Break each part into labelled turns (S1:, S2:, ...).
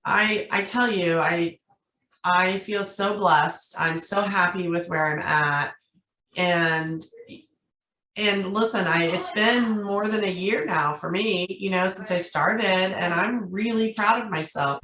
S1: I tell you, I feel so blessed. I'm so happy with where I'm at. And listen, it's been more than a year now for me, since I started, and I'm really proud of myself.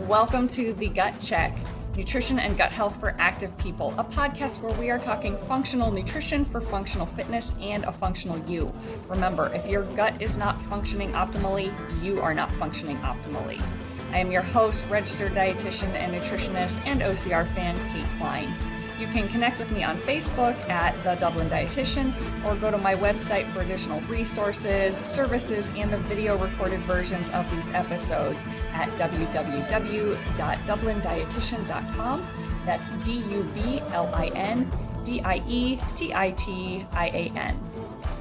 S2: Welcome to The Gut Check, Nutrition and Gut Health for Active People, a podcast where we are talking functional nutrition for functional fitness and a functional you. Remember, if your gut is not functioning optimally, you are not functioning optimally. I am your host, registered dietitian and nutritionist, and OCR fan, Kate Klein. You can connect with me on Facebook at The Dublin Dietitian, or go to my website for additional resources, services, and the video recorded versions of these episodes at www.dublindietitian.com. That's DUBLINDIETITIAN.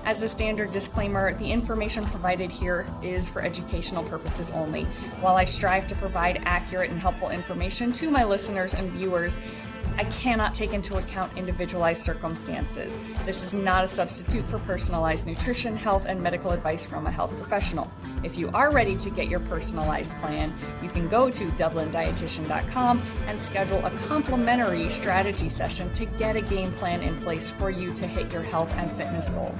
S2: As a standard disclaimer, the information provided here is for educational purposes only. While I strive to provide accurate and helpful information to my listeners and viewers, I cannot take into account individualized circumstances. This is not a substitute for personalized nutrition, health, and medical advice from a health professional. If you are ready to get your personalized plan, you can go to dublindietitian.com and schedule a complimentary strategy session to get a game plan in place for you to hit your health and fitness goals.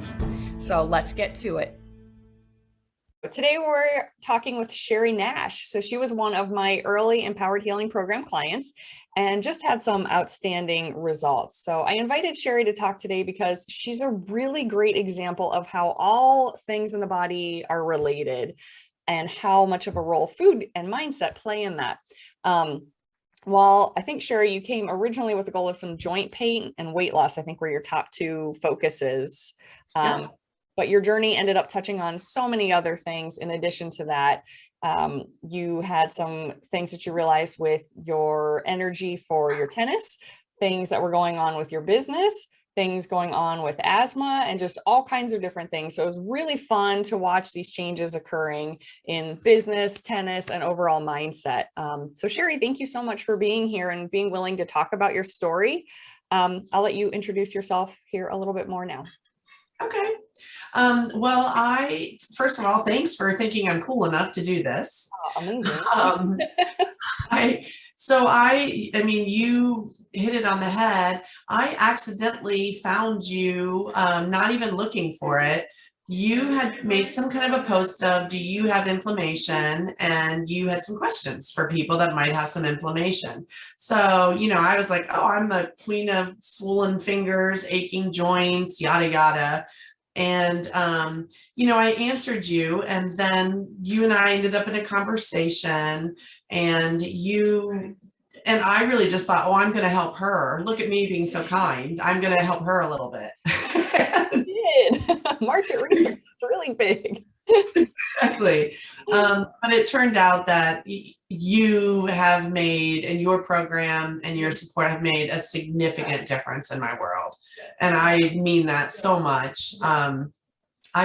S2: So let's get to it. Today we're talking with Sheri Nash. So she was one of my early Empowered Healing Program clients and just had some outstanding results. So I invited Sheri to talk today because she's a really great example of how all things in the body are related and how much of a role food and mindset play in that. While I think, Sheri, you came originally with the goal of some joint pain and weight loss, I think were your top two focuses. Yeah. But your journey ended up touching on so many other things. In addition to that, you had some things that you realized with your energy for your tennis, things that were going on with your business, things going on with asthma, and just all kinds of different things. So it was really fun to watch these changes occurring in business, tennis, and overall mindset. So Sheri, thank you so much for being here and being willing to talk about your story. I'll let you introduce yourself here a little bit more now.
S1: Okay. Well, first of all, thanks for thinking I'm cool enough to do this.
S2: Oh, amazing.
S1: I mean, you hit it on the head. I accidentally found you, not even looking for it. You had made some kind of a post of, do you have inflammation? And you had some questions for people that might have some inflammation. So, I was like, oh, I'm the queen of swollen fingers, aching joints, yada, yada. And, I answered you, and then you and I ended up in a conversation, and I really just thought, oh, I'm going to help her. Look at me being so kind. I'm going to help her a little bit.
S2: You did. Market research is really big.
S1: Exactly. But it turned out that you have made, and your program and your support have made a significant difference in my world. And I mean that so much. I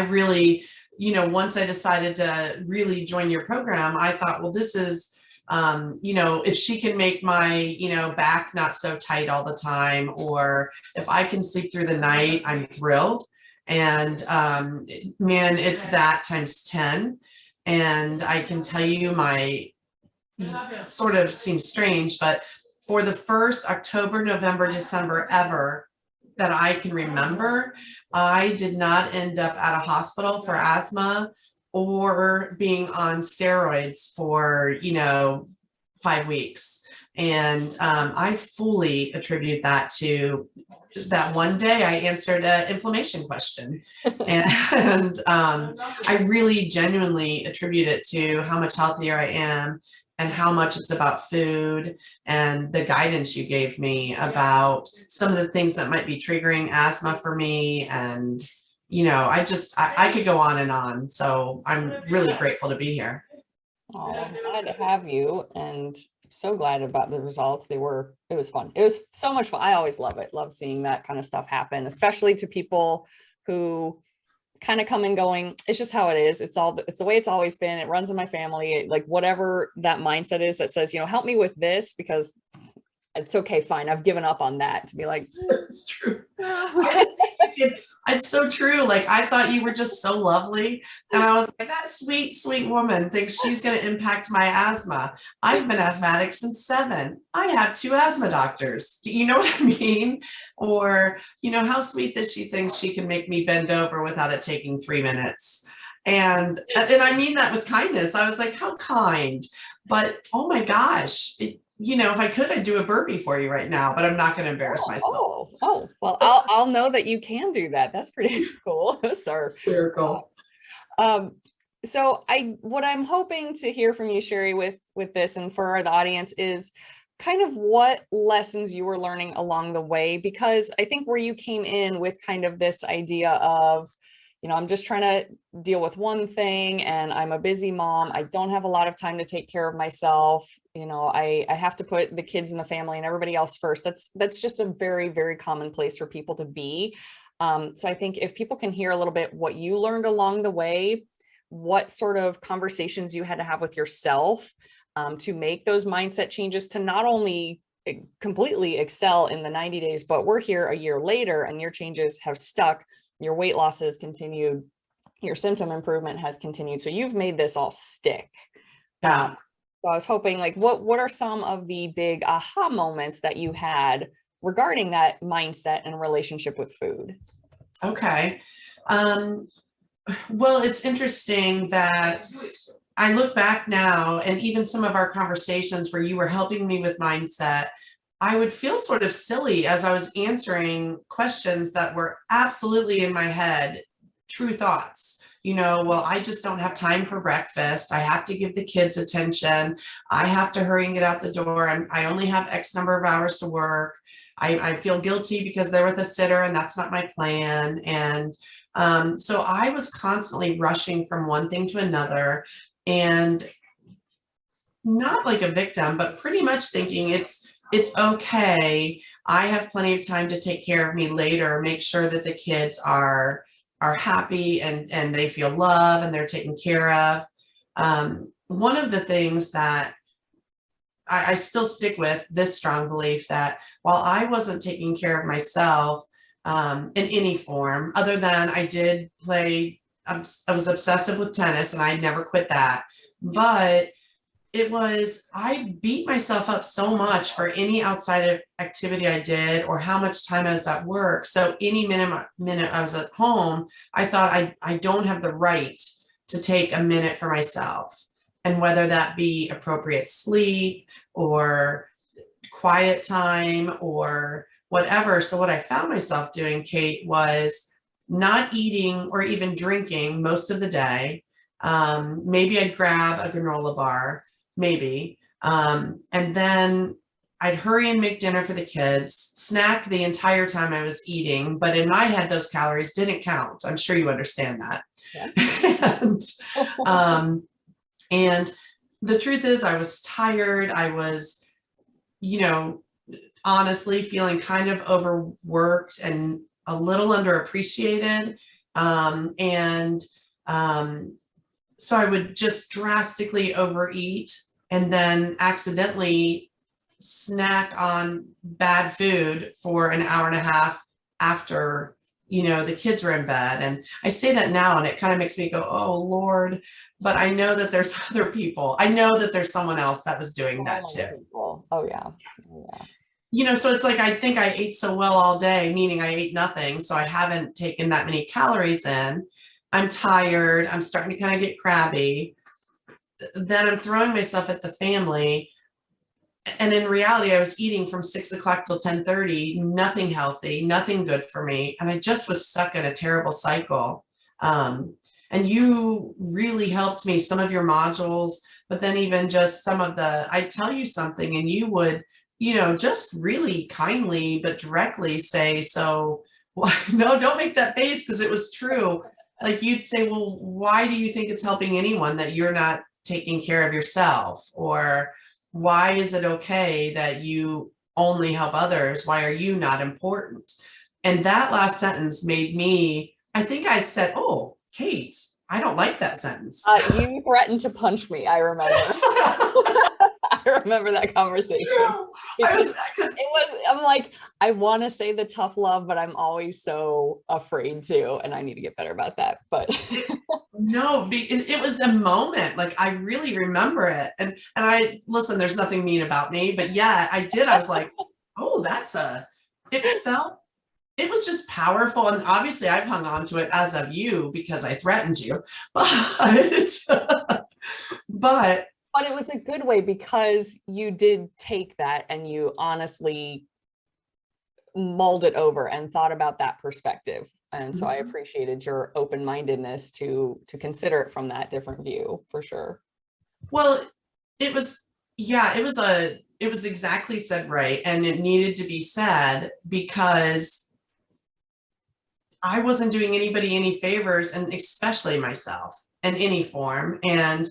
S1: really, once I decided to really join your program, I thought, well, this is, if she can make my, back not so tight all the time, or if I can sleep through the night, I'm thrilled. And man, it's that times 10. And I can tell you, my sort of seems strange, but for the first October, November, December ever that I can remember, I did not end up at a hospital for asthma or being on steroids for, 5 weeks. And I fully attribute that to that one day I answered an inflammation question. And I really genuinely attribute it to how much healthier I am and how much it's about food and the guidance you gave me about some of the things that might be triggering asthma for me. And, I could go on and on. So I'm really grateful to be here.
S2: Oh, I'm glad to have you, and so glad about the results. It was fun. It was so much fun. I always love it. Love seeing that kind of stuff happen, especially to people who kind of coming going, it's just how it is. It's the way it's always been. It runs in my family. Like whatever that mindset is that says, help me with this because it's okay, fine. I've given up on that, to be like,
S1: it's true. It's so true. Like I thought you were just so lovely. And I was like, that sweet, sweet woman thinks she's going to impact my asthma. I've been asthmatic since 7. I have 2 asthma doctors. You know what I mean? Or, how sweet that she thinks she can make me bend over without it taking 3 minutes. And I mean that with kindness. I was like, how kind. But oh my gosh, if I could, I'd do a burpee for you right now, but I'm not going to embarrass myself.
S2: Well, I'll know that you can do that. That's pretty cool. Sir.
S1: Very cool.
S2: So what I'm hoping to hear from you, Sheri, with this and for the audience is kind of what lessons you were learning along the way, because I think where you came in with kind of this idea of, I'm just trying to deal with one thing and I'm a busy mom. I don't have a lot of time to take care of myself. I have to put the kids and the family and everybody else first. That's just a very, very common place for people to be. So I think if people can hear a little bit what you learned along the way, what sort of conversations you had to have with yourself to make those mindset changes to not only completely excel in the 90 days, but we're here a year later and your changes have stuck. Your weight loss has continued, your symptom improvement has continued. So you've made this all stick.
S1: Yeah.
S2: So I was hoping, like, what are some of the big aha moments that you had regarding that mindset and relationship with food?
S1: Okay. Well, it's interesting that I look back now and even some of our conversations where you were helping me with mindset, I would feel sort of silly as I was answering questions that were absolutely in my head, true thoughts. Well, I just don't have time for breakfast. I have to give the kids attention. I have to hurry and get out the door. I only have X number of hours to work. I feel guilty because they're with a sitter and that's not my plan. And so I was constantly rushing from one thing to another and not like a victim, but pretty much thinking it's okay. I have plenty of time to take care of me later, make sure that the kids are happy and they feel love and they're taken care of. One of the things that I still stick with this strong belief that while I wasn't taking care of myself in any form, other than I did play, I was obsessive with tennis and I never quit that. But I beat myself up so much for any outside of activity I did or how much time I was at work. So any minute I was at home, I thought I don't have the right to take a minute for myself. And whether that be appropriate sleep or quiet time or whatever. So what I found myself doing, Kate, was not eating or even drinking most of the day. Maybe I'd grab a granola bar. Maybe. And then I'd hurry and make dinner for the kids, snack the entire time I was eating, but in my head, those calories didn't count. I'm sure you understand that. Yeah. And the truth is I was tired. I was, honestly feeling kind of overworked and a little underappreciated. So I would just drastically overeat and then accidentally snack on bad food for an hour and a half after, the kids were in bed. And I say that now and it kind of makes me go, oh Lord, but I know that there's other people. I know that there's someone else that was doing that too.
S2: Oh yeah.
S1: So it's like, I think I ate so well all day, meaning I ate nothing. So I haven't taken that many calories in. I'm tired. I'm starting to kind of get crabby. Then I'm throwing myself at the family. And in reality, I was eating from 6 o'clock till 10:30, nothing healthy, nothing good for me. And I just was stuck in a terrible cycle. And you really helped me, some of your modules, but then even just some of I'd tell you something and you would, just really kindly, but directly say, so, well, no, don't make that face because it was true. Like you'd say, well, why do you think it's helping anyone that you're not taking care of yourself? Or why is it okay that you only help others? Why are you not important? And that last sentence made me, I think I said, oh, Kate, I don't like that sentence.
S2: You threatened to punch me. I remember. I remember that conversation. I'm like, I want to say the tough love, but I'm always so afraid to, and I need to get better about that. But
S1: no, it was a moment. Like, I really remember it. And I, listen, there's nothing mean about me, but yeah, I did. I was like, oh, it was just powerful. And obviously I've hung on to it as of you because I threatened you, but
S2: it was a good way because you did take that and you honestly mulled it over and thought about that perspective. And so I appreciated your open-mindedness to consider it from that different view, for sure.
S1: Well, it was exactly said right. And it needed to be said because I wasn't doing anybody any favors, and especially myself in any form. And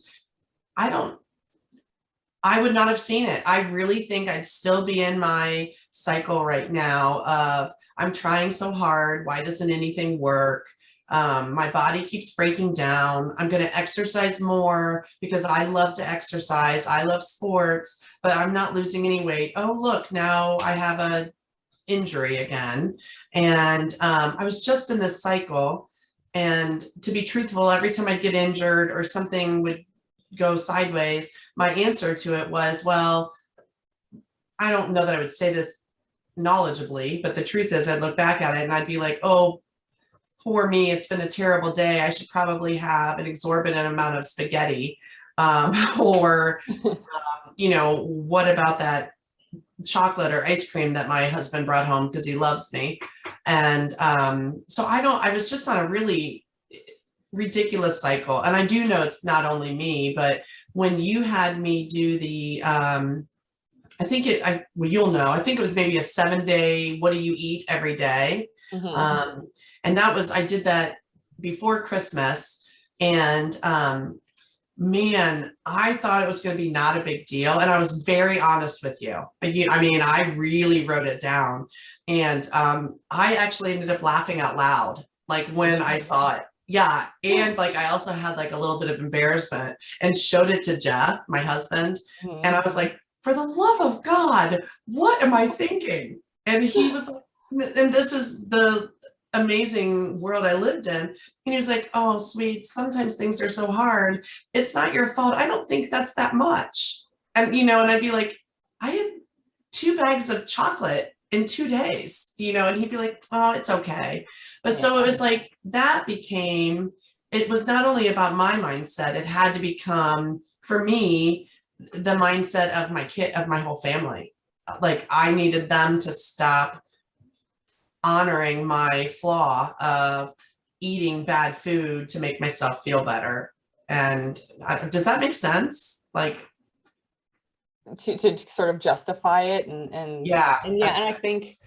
S1: I would not have seen it. I really think I'd still be in my cycle right now of, I'm trying so hard. Why doesn't anything work? My body keeps breaking down. I'm going to exercise more because I love to exercise. I love sports, but I'm not losing any weight. Oh, look, now I have a injury again. And I was just in this cycle. And to be truthful, every time I'd get injured or something would go sideways, my answer to it was, well, I don't know that I would say this knowledgeably, but the truth is I'd look back at it and I'd be like, oh, poor me, it's been a terrible day. I should probably have an exorbitant amount of spaghetti. Or, what about that chocolate or ice cream that my husband brought home because he loves me? And so I was just on a really ridiculous cycle. And I do know it's not only me, but when you had me do the, you'll know, I think it was maybe a 7-day, what do you eat every day? And I did that before Christmas. And man, I thought it was going to be not a big deal. And I was very honest with you. I really wrote it down. And I actually ended up laughing out loud, like when I saw it. Yeah. And like, I also had like a little bit of embarrassment and showed it to Jeff, my husband. And I was like, for the love of God, what am I thinking? And he was like, and this is the amazing world I lived in. And he was like, oh, sweet, sometimes things are so hard. It's not your fault. I don't think that's that much. And, and I'd be like, I had 2 bags of chocolate in 2 days, and he'd be like, oh, it's okay. But so it was like, it was not only about my mindset, it had to become, for me, the mindset of my kid, of my whole family. Like, I needed them to stop honoring my flaw of eating bad food to make myself feel better. And does that make sense? Like,
S2: to sort of justify it and I think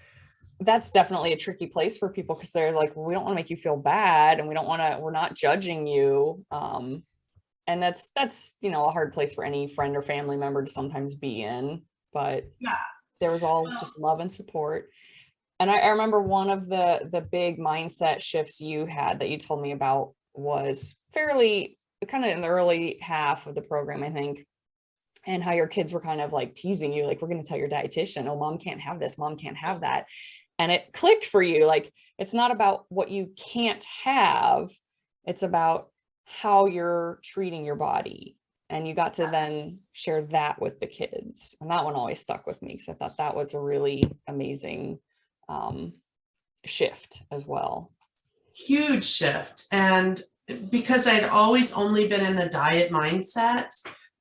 S2: that's definitely a tricky place for people because they're like, well, we don't want to make you feel bad and we're not judging you. And that's a hard place for any friend or family member to sometimes be in, but there was all just love and support. And I remember one of the big mindset shifts you had that you told me about was fairly kind of in the early half of the program, I think, and how your kids were kind of like teasing you, like, we're going to tell your dietitian, oh, mom can't have this, mom can't have that. And it clicked for you. Like, it's not about what you can't have. It's about how you're treating your body. And you got to then share that with the kids. And that one always stuck with me because I thought that was a really amazing shift as well.
S1: Huge shift. And because I'd always only been in the diet mindset,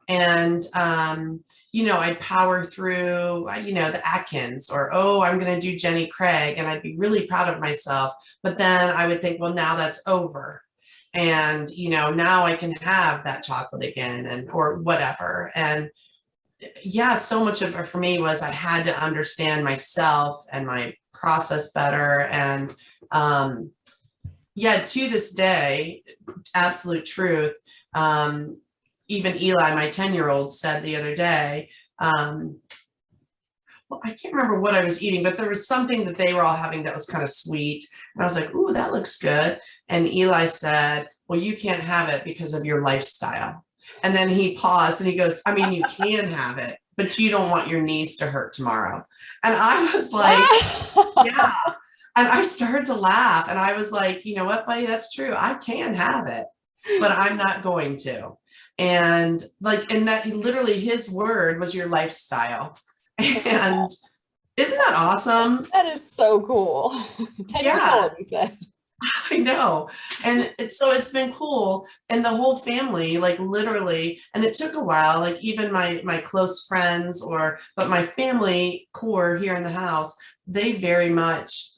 S1: and I'd power through the Atkins, or I'm going to do Jenny Craig, and I'd be really proud of myself. But then I would think, well, now that's over, and now I can have that chocolate again, or whatever. And so much of it for me was I had to understand myself and my process better. And to this day, absolute truth. Even Eli, my 10-year-old, said the other day, well, I can't remember what I was eating, but there was something that they were all having that was kind of sweet. And I was like, ooh, that looks good. And Eli said, well, you can't have it because of your lifestyle. And then he paused and he goes, I mean, you can have it, but you don't want your knees to hurt tomorrow. And I was like, yeah. And I started to laugh and I was like, you know what, buddy, that's true. I can have it, but I'm not going to. And like, and that literally his word was your lifestyle. And isn't that awesome?
S2: That is so cool. 10 years old, you said.
S1: I know. And so it's been cool. And the whole family, like literally, and it took a while, like even my close friends but my family core here in the house, they very much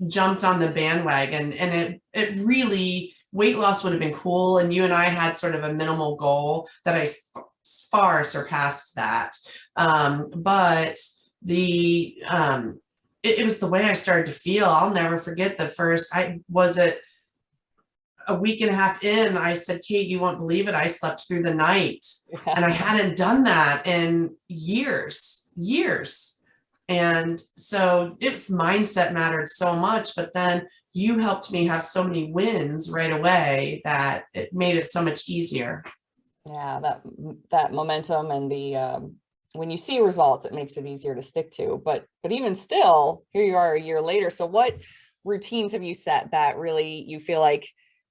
S1: jumped on the bandwagon. And it really, weight loss would have been cool. And you and I had sort of a minimal goal that I far surpassed that. But it was the way I started to feel. I'll never forget a week and a half in, I said, Kate, you won't believe it. I slept through the night. And I hadn't done that in years. And so its mindset mattered so much, but then you helped me have so many wins right away that it made it so much easier.
S2: Yeah, that momentum and the when you see results, it makes it easier to stick to. But even still, here you are a year later. So what routines have you set that really you feel like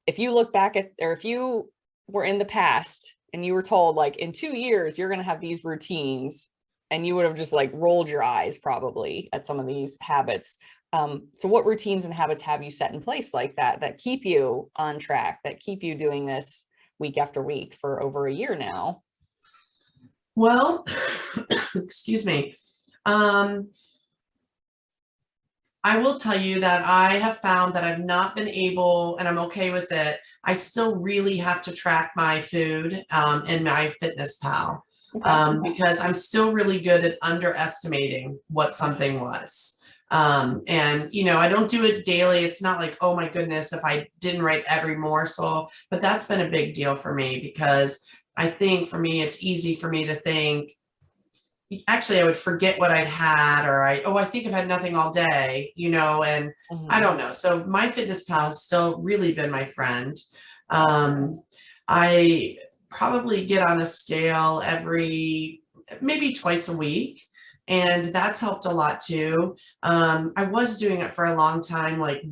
S2: if you look back at, or if you were in the past and you were told like in 2 years, you're going to have these routines and you would have just like rolled your eyes probably at some of these habits. So what routines and habits have you set in place like that keep you on track, that keep you doing this week after week for over a year now?
S1: Well, excuse me. I will tell you that I have found that I've not been able, and I'm okay with it. I still really have to track my food in my fitness pal because I'm still really good at underestimating what something was. And, you know, I don't do it daily. It's not like, oh my goodness, if I didn't write every morsel, but that's been a big deal for me because I think for me, it's easy for me to think, actually, I would forget what I'd had, or I think I've had nothing all day, you know, and I don't know. So my fitness pal has still really been my friend. I probably get on a scale maybe twice a week. And that's helped a lot too. I was doing it for a long time, like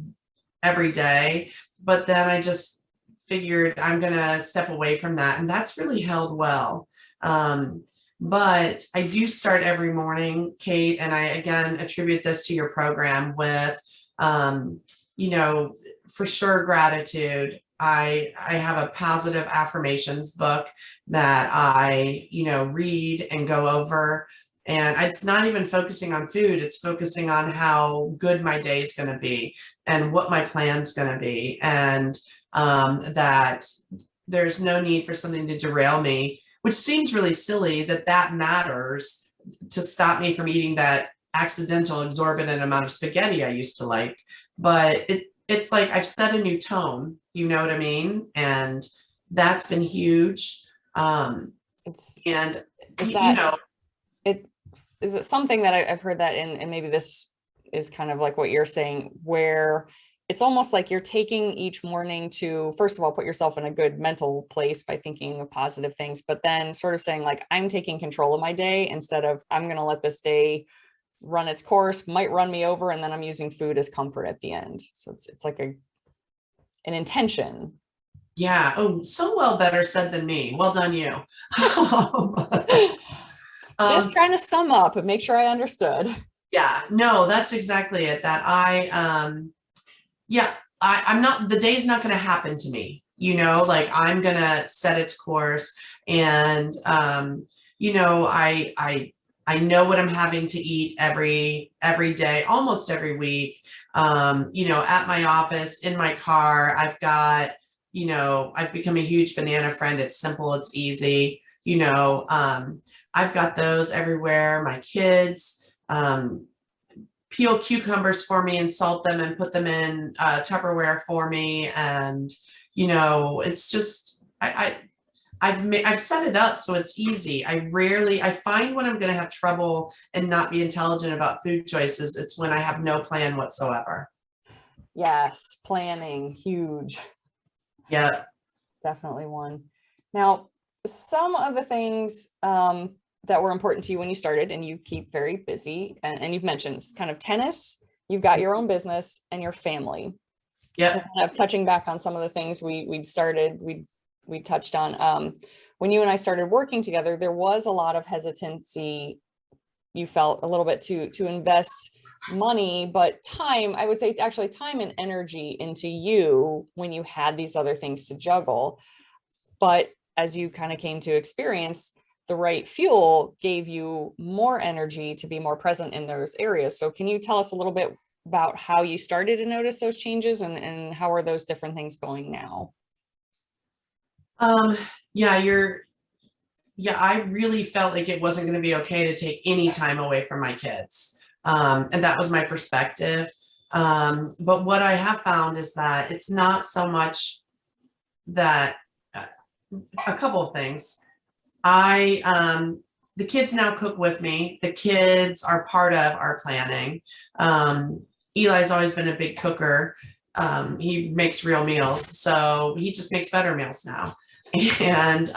S1: every day, but then I just figured I'm going to step away from that. And that's really held well. But I do start every morning, Kate, and I, again, attribute this to your program with, you know, for sure, gratitude. I have a positive affirmations book that I, you know, read and go over. And it's not even focusing on food. It's focusing on how good my day is going to be and what my plan's going to be. And that there's no need for something to derail me, which seems really silly that matters to stop me from eating that accidental exorbitant amount of spaghetti I used to like. But it's like I've set a new tone, you know what I mean? And that's been huge.
S2: Is it something that I've heard that and maybe this is kind of like what you're saying, where it's almost like you're taking each morning to, first of all, put yourself in a good mental place by thinking of positive things, but then sort of saying like, I'm taking control of my day instead of I'm going to let this day run its course, might run me over, and then I'm using food as comfort at the end. So it's like an intention.
S1: Yeah. Oh, so well, better said than me. Well done, you.
S2: Just trying to sum up and make sure I understood.
S1: Yeah, no, that's exactly it. That I'm not, the day's not going to happen to me, you know, like I'm going to set its course. And, you know, I know what I'm having to eat every day, almost every week. You know, at my office, in my car, I've got, you know, I've become a huge banana friend. It's simple, it's easy, you know, I've got those everywhere. My kids peel cucumbers for me and salt them and put them in Tupperware for me. And, you know, it's just, I've set it up so it's easy. I find when I'm going to have trouble and not be intelligent about food choices, it's when I have no plan whatsoever.
S2: Yes, planning, huge.
S1: Yeah.
S2: definitely one. Now, some of the things that were important to you when you started, and you keep very busy, and you've mentioned kind of tennis, you've got your own business and your family.
S1: Yeah.
S2: So kind of touching back on some of the things we touched on. When you and I started working together, there was a lot of hesitancy. You felt a little bit to invest money, but time, I would say actually time and energy into you when you had these other things to juggle. But as you kind of came to experience, the right fuel gave you more energy to be more present in those areas. So can you tell us a little bit about how you started to notice those changes, and how are those different things going now?
S1: Yeah, I really felt like it wasn't going to be okay to take any time away from my kids. And that was my perspective. But what I have found is that it's not so much that a couple of things. The kids now cook with me. The kids are part of our planning. Eli's always been a big cooker. He makes real meals, so he just makes better meals now. And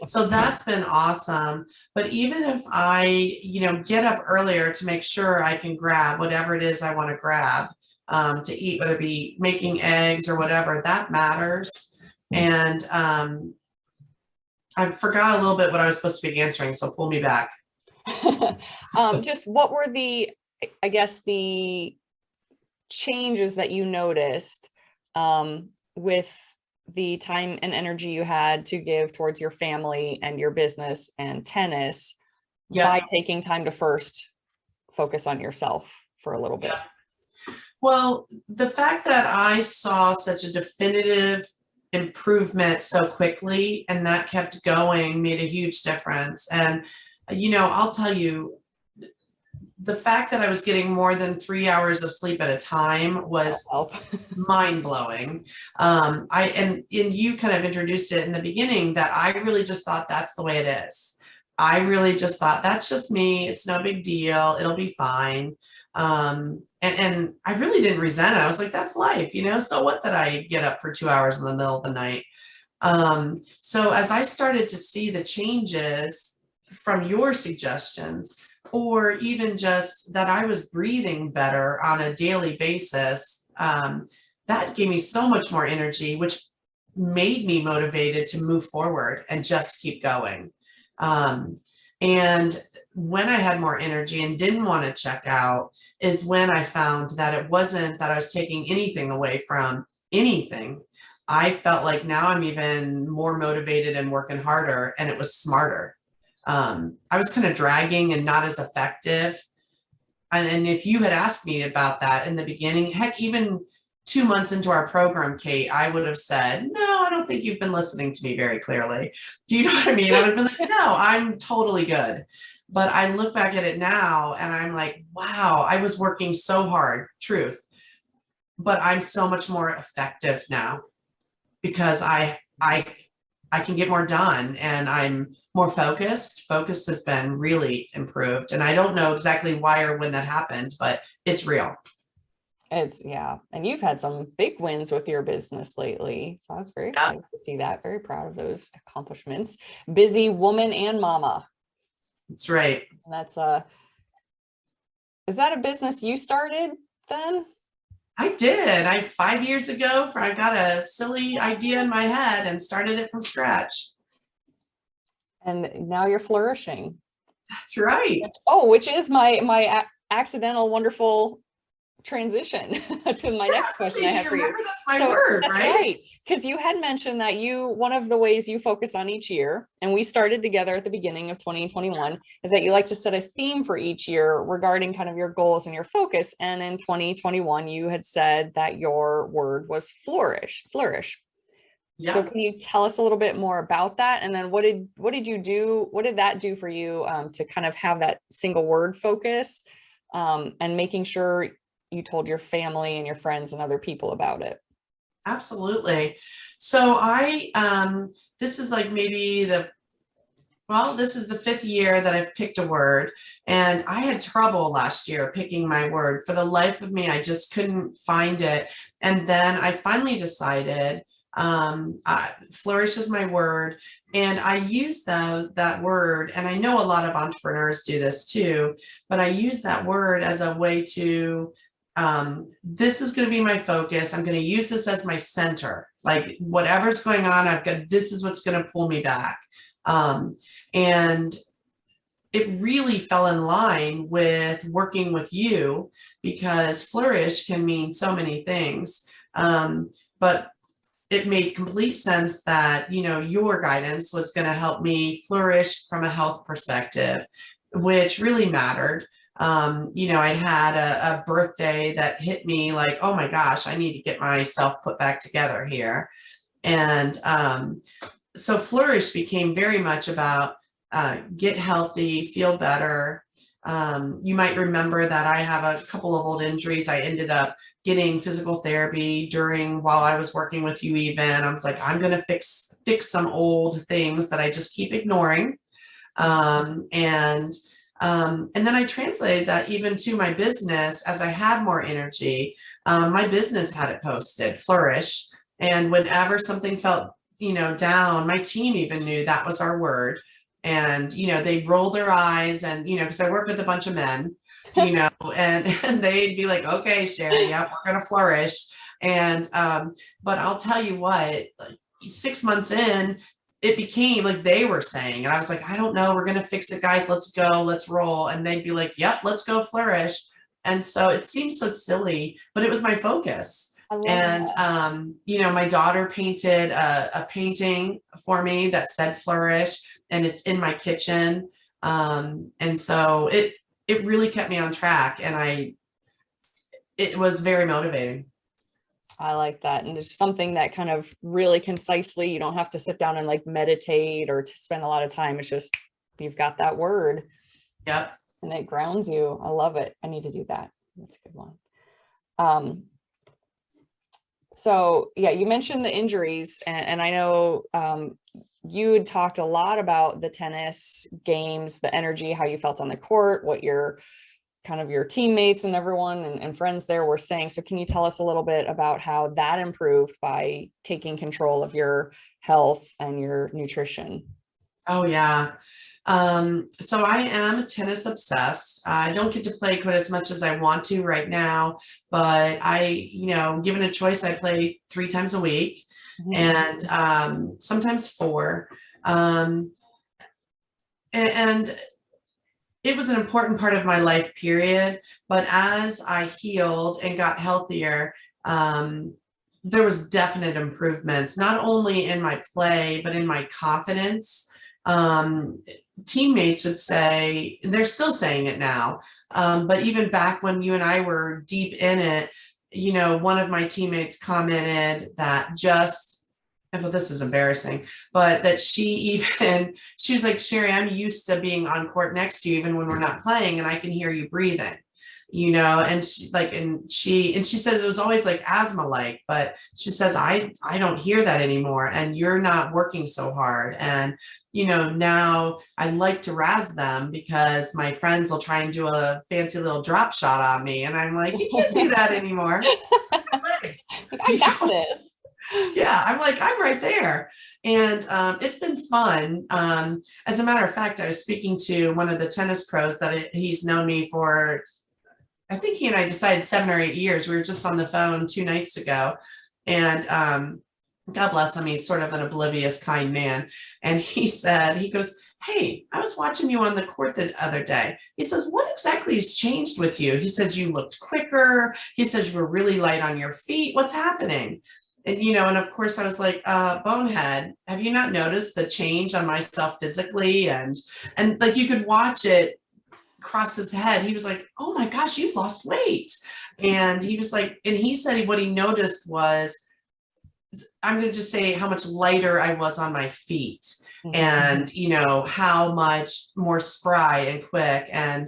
S1: so that's been awesome. But even if I, get up earlier to make sure I can grab whatever it is I want to grab to eat, whether it be making eggs or whatever, that matters. And I forgot a little bit what I was supposed to be answering, so pull me back.
S2: Just what were the changes that you noticed with the time and energy you had to give towards your family and your business and tennis by taking time to first focus on yourself for a little bit?
S1: Well, the fact that I saw such a definitive improvement so quickly and that kept going made a huge difference. And, I'll tell you, the fact that I was getting more than 3 hours of sleep at a time was mind blowing. And you kind of introduced it in the beginning that I really just thought that's the way it is. I really just thought that's just me. It's no big deal. It'll be fine. And I really didn't resent it. I was like, that's life, so what that I get up for 2 hours in the middle of the night. So as I started to see the changes from your suggestions, or even just that I was breathing better on a daily basis, that gave me so much more energy, which made me motivated to move forward and just keep going. And when I had more energy and didn't want to check out is when I found that it wasn't that I was taking anything away from anything. I felt like now I'm even more motivated and working harder, and it was smarter. I was kind of dragging and not as effective. And if you had asked me about that in the beginning, heck, even 2 months into our program, Kate, I would have said, no, I don't think you've been listening to me very clearly. Do you know what I mean? I would have been like, no, I'm totally good. But I look back at it now and I'm like, wow, I was working so hard, truth. But I'm so much more effective now because I can get more done and I'm more focused. Focus has been really improved. And I don't know exactly why or when that happened, but it's real.
S2: And you've had some big wins with your business lately. So I was very excited to see that. Very proud of those accomplishments. Busy woman and mama.
S1: That's right.
S2: And that's is that a business you started then?
S1: I did. 5 years ago, I got a silly idea in my head and started it from scratch.
S2: And now you're flourishing.
S1: That's right.
S2: Which is my accidental, wonderful transition to my next question. I have for you.
S1: Remember, that's my word,
S2: that's right? Because you had mentioned that one of the ways you focus on each year, and we started together at the beginning of 2021, is that you like to set a theme for each year regarding kind of your goals and your focus. And in 2021, you had said that your word was flourish. Yeah. So can you tell us a little bit more about that? And then what did you do? What did that do for you to kind of have that single word focus and making sure you told your family and your friends and other people about it?
S1: Absolutely. So this is like maybe this is the 5th year that I've picked a word, and I had trouble last year picking my word. For the life of me, I just couldn't find it. And then I finally decided Flourish is my word. And I use that word, and I know a lot of entrepreneurs do this too, but I use that word as a way to, this is going to be my focus. I'm going to use this as my center. Like whatever's going on, this is what's going to pull me back. And it really fell in line with working with you, because flourish can mean so many things. But it made complete sense that, your guidance was going to help me flourish from a health perspective, which really mattered. I'd had a birthday that hit me like, oh my gosh, I need to get myself put back together here. And so flourish became very much about get healthy, feel better. You might remember that I have a couple of old injuries. I ended up getting physical therapy while I was working with you even. I was like, I'm going to fix some old things that I just keep ignoring. And then I translated that even to my business as I had more energy. My business had it posted, Flourish. And whenever something felt, down, my team even knew that was our word. And, they'd roll their eyes and, because I work with a bunch of men, and they'd be like, okay, Sheri, yep, we're going to flourish. And, but I'll tell you what, like 6 months in, it became like they were saying, and I was like, I don't know, we're going to fix it, guys. Let's go, let's roll. And they'd be like, yep, let's go flourish. And so it seems so silly, but it was my focus. And, my daughter painted a painting for me that said flourish, and it's in my kitchen. And so it really kept me on track, and it was very motivating.
S2: I like that. And it's something that kind of really concisely, you don't have to sit down and like meditate or to spend a lot of time. It's just, you've got that word.
S1: Yep.
S2: And it grounds you. I love it. I need to do that. That's a good one. So yeah, you mentioned the injuries, and I know you had talked a lot about the tennis games, the energy, how you felt on the court, what your teammates and everyone and friends there were saying. So can you tell us a little bit about how that improved by taking control of your health and your nutrition?
S1: Oh yeah. So I am tennis obsessed. I don't get to play quite as much as I want to right now, but given a choice, I play 3 times a week. Mm-hmm. And sometimes 4. And it was an important part of my life period. But as I healed and got healthier, there was definite improvements, not only in my play, but in my confidence. Teammates would say, they're still saying it now, but even back when you and I were deep in it, one of my teammates commented that well, this is embarrassing, but that she was like, Sheri, I'm used to being on court next to you, even when we're not playing, and I can hear you breathing, and she says it was always like asthma like, but she says, I don't hear that anymore, and you're not working so hard. And now I like to razz them because my friends will try and do a fancy little drop shot on me, and I'm like, you can't do that anymore.
S2: I got this.
S1: Yeah, I'm like, I'm right there. And it's been fun. As a matter of fact, I was speaking to one of the tennis pros that he's known me for, I think he and I decided 7 or 8 years. We were just on the phone 2 nights ago. And God bless him, he's sort of an oblivious, kind man. And he goes, hey, I was watching you on the court the other day. He says, what exactly has changed with you? He says, you looked quicker. He says, you were really light on your feet. What's happening? And, and of course I was like, bonehead, have you not noticed the change on myself physically? And like, you could watch it cross his head. He was like, oh my gosh, you've lost weight. And he was like, and he said what he noticed was, I'm going to just say how much lighter I was on my feet. Mm-hmm. And, how much more spry and quick. And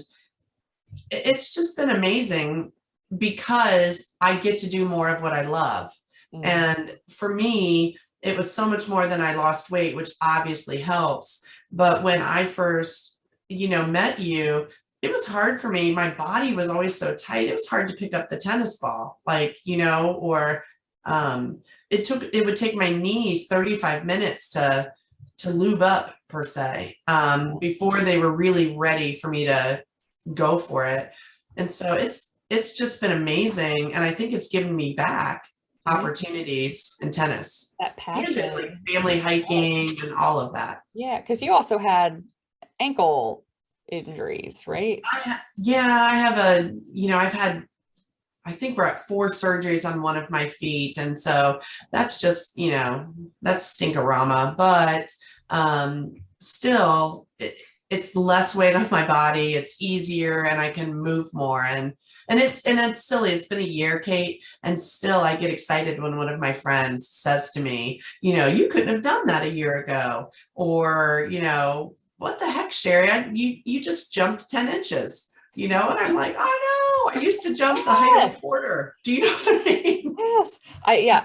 S1: it's just been amazing because I get to do more of what I love. Mm-hmm. And for me, it was so much more than I lost weight, which obviously helps. But when I first, met you, it was hard for me. My body was always so tight. It was hard to pick up the tennis ball, or It would take my knees 35 minutes to lube up per se, before they were really ready for me to go for it. And so it's just been amazing. And I think it's given me back opportunities in tennis.
S2: That passion.
S1: Like family hiking and all of that.
S2: Yeah, because you also had ankle injuries, right?
S1: I have I've had, I think we're at 4 surgeries on one of my feet. And so that's just, that's stinkerama, but still it's less weight on my body. It's easier and I can move more. And it's silly. It's been a year, Kate, and still I get excited when one of my friends says to me, you couldn't have done that a year ago, or, what the heck, Sheri, you just jumped 10 inches, and I'm like, oh no, I used to jump the height of a quarter. Do you know what I mean?
S2: Yes.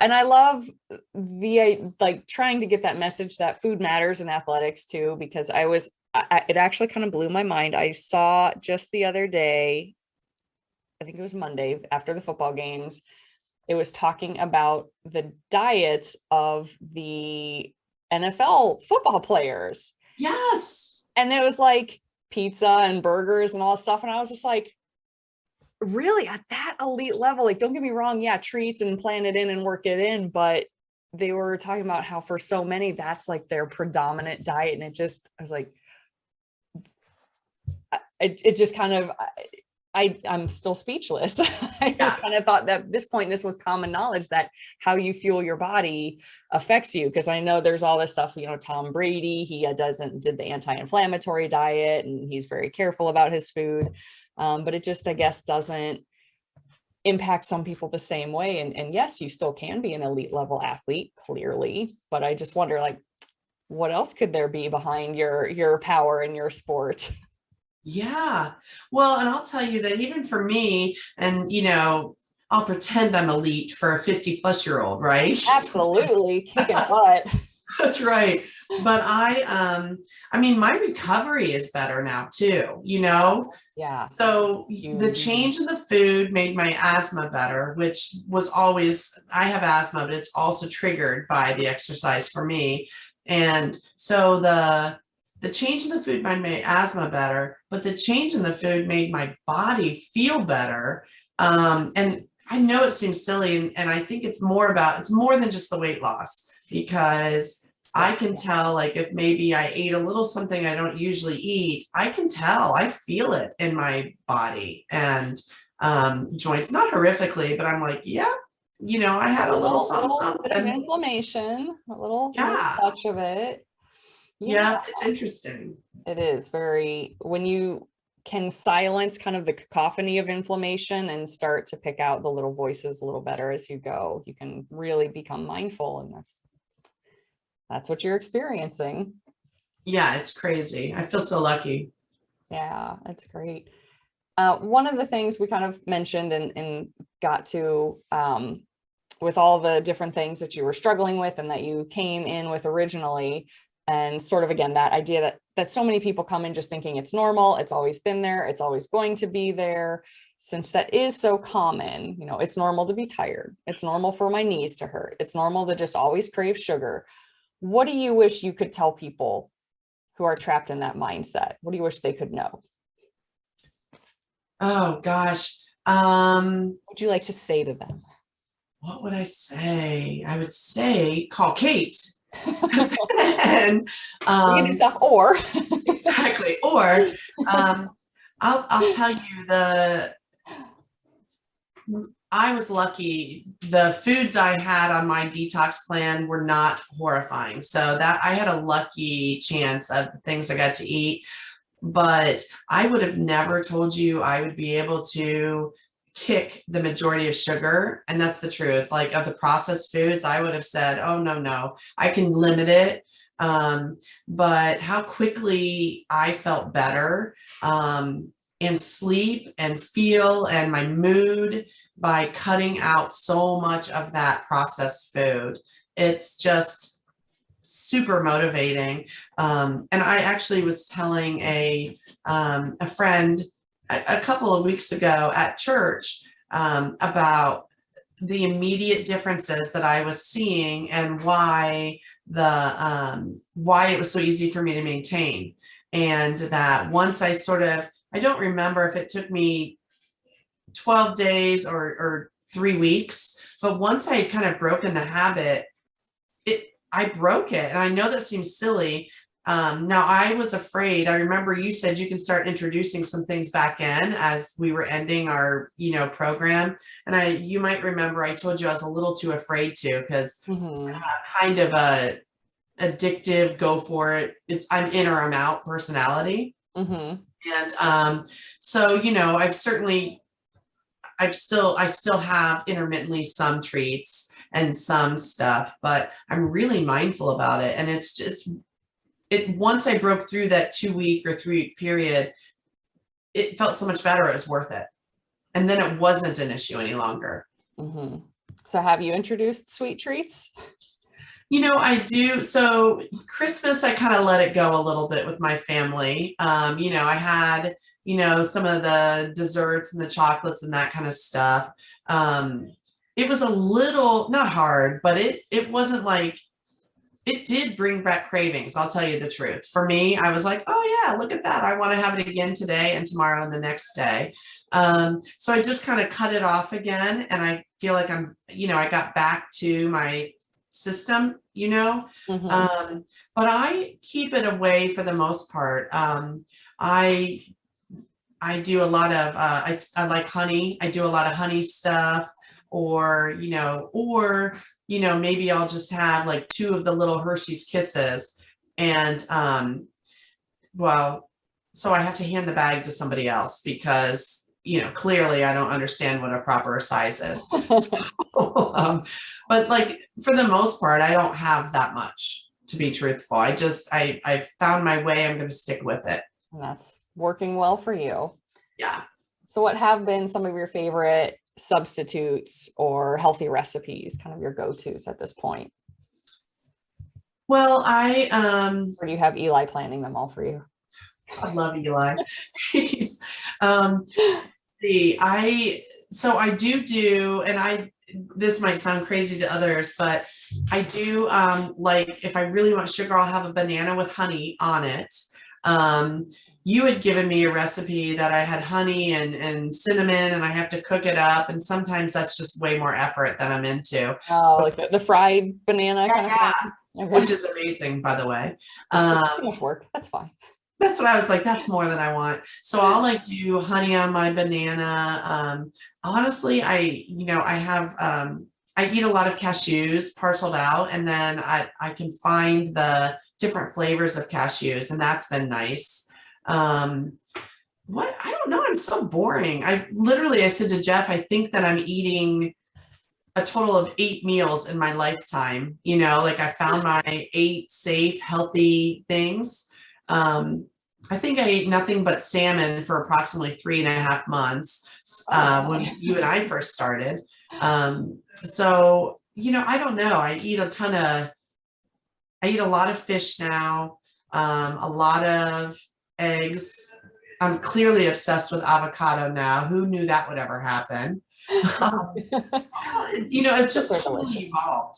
S2: And I love the, like, trying to get that message that food matters in athletics too, because it actually kind of blew my mind. I saw just the other day, I think it was Monday after the football games, it was talking about the diets of the NFL football players.
S1: Yes.
S2: And it was like pizza and burgers and all this stuff. And I was just like, really, at that elite level? Like, don't get me wrong. Yeah, treats and plan it in and work it in. But they were talking about how for so many, that's like their predominant diet. And I was like, it just kind of, I'm still speechless. I just kind of thought that at this point, this was common knowledge that how you fuel your body affects you. Because I know there's all this stuff, Tom Brady, he did the anti-inflammatory diet and he's very careful about his food. But it just, I guess, doesn't impact some people the same way. And yes, you still can be an elite level athlete, clearly. But I just wonder, like, what else could there be behind your power in your sport?
S1: Yeah. Well, and I'll tell you that even for me, and I'll pretend I'm elite for a 50-plus-year-old, right?
S2: Absolutely. Kicking butt.
S1: That's right. But my recovery is better now too,
S2: Yeah.
S1: So the change in the food made my asthma better, which was always, I have asthma, but it's also triggered by the exercise for me. And so the change in the food made my asthma better, but the change in the food made my body feel better. And I know it seems silly, and I think it's more than just the weight loss, because I can tell, like, if maybe I ate a little something I don't usually eat, I can tell, I feel it in my body and joints, not horrifically, but I'm like, yeah, I had a little something.
S2: Bit of inflammation, a little touch of it.
S1: Yeah, it's interesting.
S2: It is when you can silence kind of the cacophony of inflammation and start to pick out the little voices a little better as you go, you can really become mindful. And that's what you're experiencing.
S1: Yeah, it's crazy. I feel so lucky.
S2: Yeah, that's great. One of the things we kind of mentioned and got to, with all the different things that you were struggling with and that you came in with originally, and sort of, again, that idea that so many people come in just thinking it's normal, it's always been there, it's always going to be there. Since that is so common, it's normal to be tired. It's normal for my knees to hurt. It's normal to just always crave sugar. What do you wish you could tell people who are trapped in that mindset? What do you wish they could know?
S1: Oh, gosh.
S2: What would you like to say to them?
S1: What would I say? I would say, call Kate. And
S2: stuff, or
S1: exactly, or I'll tell you, I was lucky. The foods I had on my detox plan were not horrifying, so that I had a lucky chance of the things I got to eat. But I would have never told you I would be able to kick the majority of sugar. And that's the truth. Like, of the processed foods, I would have said, oh, no, I can limit it. But how quickly I felt better in sleep and feel and my mood by cutting out so much of that processed food. It's just super motivating. And I actually was telling a friend a couple of weeks ago at church about the immediate differences that I was seeing and why it was so easy for me to maintain. And that once I don't remember if it took me 12 days or 3 weeks, but once I had kind of broken the habit, I broke it. And I know that seems silly. Now I was afraid. I remember you said you can start introducing some things back in as we were ending our, program. And you might remember I told you I was a little too afraid to, because kind of a addictive, go for it. I'm in or I'm out personality. And so, I still have intermittently some treats and some stuff, but I'm really mindful about it. And once I broke through that 2-week or 3-week period, it felt so much better. It was worth it. And then it wasn't an issue any longer.
S2: So have you introduced sweet treats?
S1: I do. So Christmas, I kind of let it go a little bit with my family. I had, some of the desserts and the chocolates and that kind of stuff. It was a little, not hard, but it wasn't like, it did bring back cravings. I'll tell you the truth. For me, I was like, oh yeah, look at that. I want to have it again today and tomorrow and the next day. So I just kind of cut it off again. And I feel like I got back to my system, but I keep it away for the most part. I do a lot of, I like honey. I do a lot of honey stuff, or maybe I'll just have like 2 of the little Hershey's Kisses. And, so I have to hand the bag to somebody else because, clearly I don't understand what a proper size is. So, but like, for the most part, I don't have that much, to be truthful. I found my way. I'm going to stick with it.
S2: And that's working well for you.
S1: Yeah.
S2: So what have been some of your favorite substitutes or healthy recipes, kind of your go-tos at this point?
S1: Well,
S2: or do you have Eli planning them all for you?
S1: I love Eli. He's, I do, and this might sound crazy to others, but I do, like if I really want sugar, I'll have a banana with honey on it. You had given me a recipe that I had honey and cinnamon, and I have to cook it up. And sometimes that's just way more effort than I'm into.
S2: Oh, like the fried banana kind of thing? Okay.
S1: Which is amazing, by the way.
S2: Too much work. That's fine.
S1: That's what I was like, that's more than I want. So I'll like do honey on my banana. Honestly, I have, I eat a lot of cashews parceled out, and then I can find the different flavors of cashews, and that's been nice. I don't know. I'm so boring. I said to Jeff, I think that I'm eating a total of 8 meals in my lifetime. Like I found my 8 safe, healthy things. I think I ate nothing but salmon for approximately 3.5 months, when you and I first started. So, I don't know. I eat a lot of fish now, a lot of eggs. I'm clearly obsessed with avocado now. Who knew that would ever happen? It's just
S2: so
S1: totally evolved.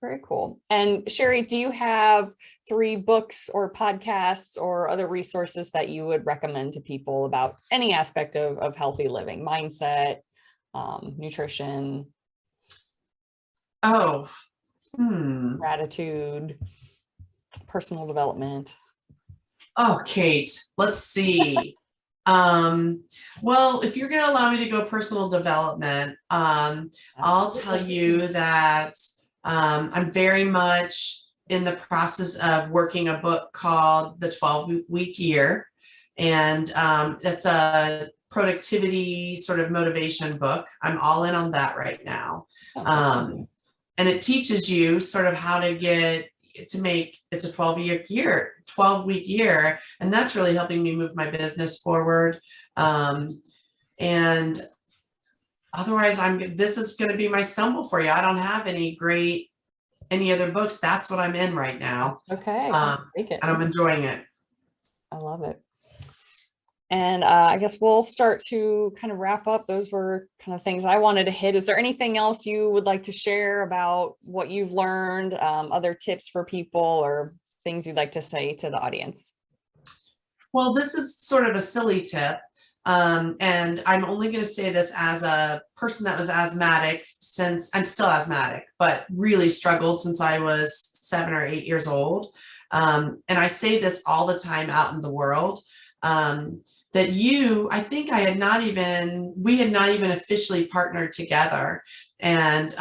S2: Very cool. And Sheri, do you have 3 books or podcasts or other resources that you would recommend to people about any aspect of healthy living, mindset, nutrition? Gratitude, personal development?
S1: Oh, Kate, let's see. Well, if you're going to allow me to go personal development, I'll tell you that I'm very much in the process of working a book called The 12-Week Year. And that's a productivity sort of motivation book. I'm all in on that right now. And it teaches you sort of how to it's a 12-week year. And that's really helping me move my business forward. And otherwise this is going to be my stumble for you. I don't have any other books. That's what I'm in right now.
S2: Okay.
S1: And I'm enjoying it.
S2: I love it. And I guess we'll start to kind of wrap up. Those were kind of things I wanted to hit. Is there anything else you would like to share about what you've learned, other tips for people, or things you'd like to say to the audience?
S1: Well, this is sort of a silly tip. And I'm only going to say this as a person that was asthmatic, since I'm still asthmatic, but really struggled since I was 7 or 8 years old. And I say this all the time out in the world. That I think we had not even officially partnered together. And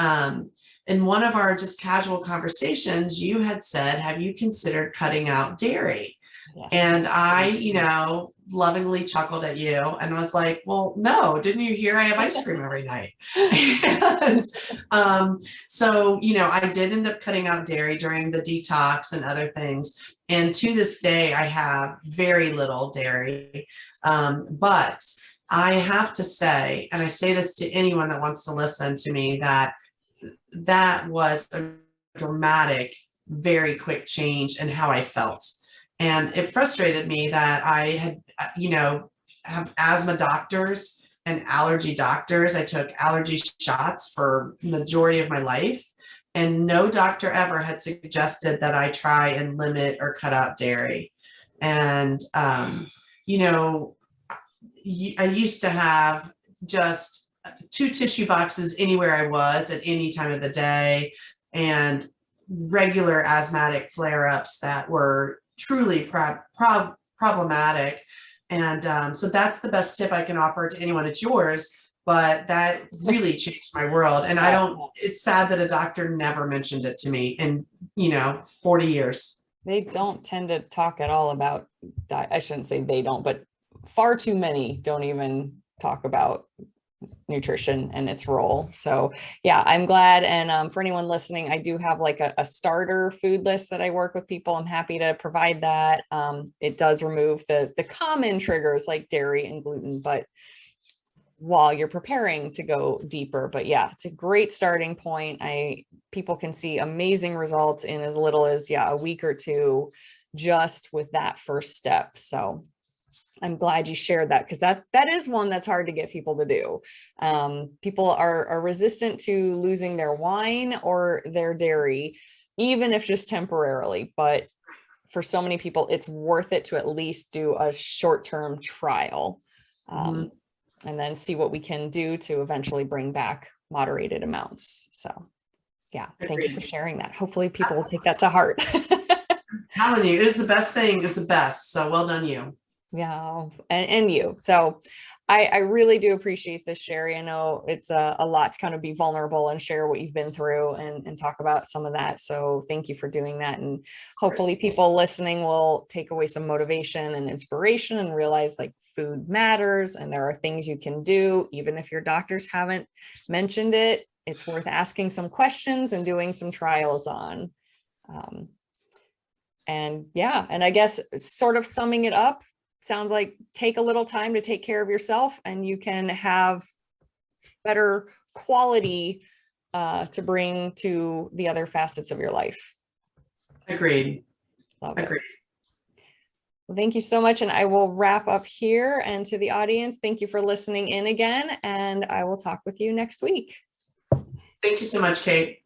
S1: in one of our just casual conversations, you had said, have you considered cutting out dairy?
S2: Yes.
S1: And I, lovingly chuckled at you and was like, well, no, didn't you hear I have ice cream every night? And so, I did end up cutting out dairy during the detox and other things. And to this day, I have very little dairy. But I have to say, and I say this to anyone that wants to listen to me, that was a dramatic, very quick change in how I felt. And it frustrated me that I had, have asthma doctors and allergy doctors. I took allergy shots for the majority of my life, and no doctor ever had suggested that I try and limit or cut out dairy. And, I used to have just 2 tissue boxes anywhere I was at any time of the day, and regular asthmatic flare-ups that were truly problematic. And so that's the best tip I can offer to anyone. It's yours, but that really changed my world. And it's sad that a doctor never mentioned it to me in, 40 years.
S2: They don't tend to talk at all about diet. I shouldn't say they don't, but far too many don't even talk about nutrition and its role. So yeah, I'm glad. And for anyone listening, I do have like a starter food list that I work with people. I'm happy to provide that. It does remove the common triggers like dairy and gluten, but while you're preparing to go deeper. But yeah, it's a great starting point. People can see amazing results in as little as a week or two, just with that first step. So I'm glad you shared that, because that is one that's hard to get people to do. People are resistant to losing their wine or their dairy, even if just temporarily. But for so many people, it's worth it to at least do a short-term trial, and then see what we can do to eventually bring back moderated amounts. So yeah, thank you for sharing that. Hopefully people will take that to heart.
S1: I'm telling you, it is the best thing. It's the best. So well done, you.
S2: Yeah, and you. So I really do appreciate this, Sheri. I know it's a lot to kind of be vulnerable and share what you've been through and talk about some of that. So thank you for doing that. And hopefully people listening will take away some motivation and inspiration and realize like food matters and there are things you can do. Even if your doctors haven't mentioned it, it's worth asking some questions and doing some trials on. And I guess sort of summing it up, sounds like take a little time to take care of yourself and you can have better quality to bring to the other facets of your life.
S1: Agreed.
S2: Love it. Well, thank you so much. And I will wrap up here. And to the audience, thank you for listening in again. And I will talk with you next week.
S1: Thank you so much, Kate.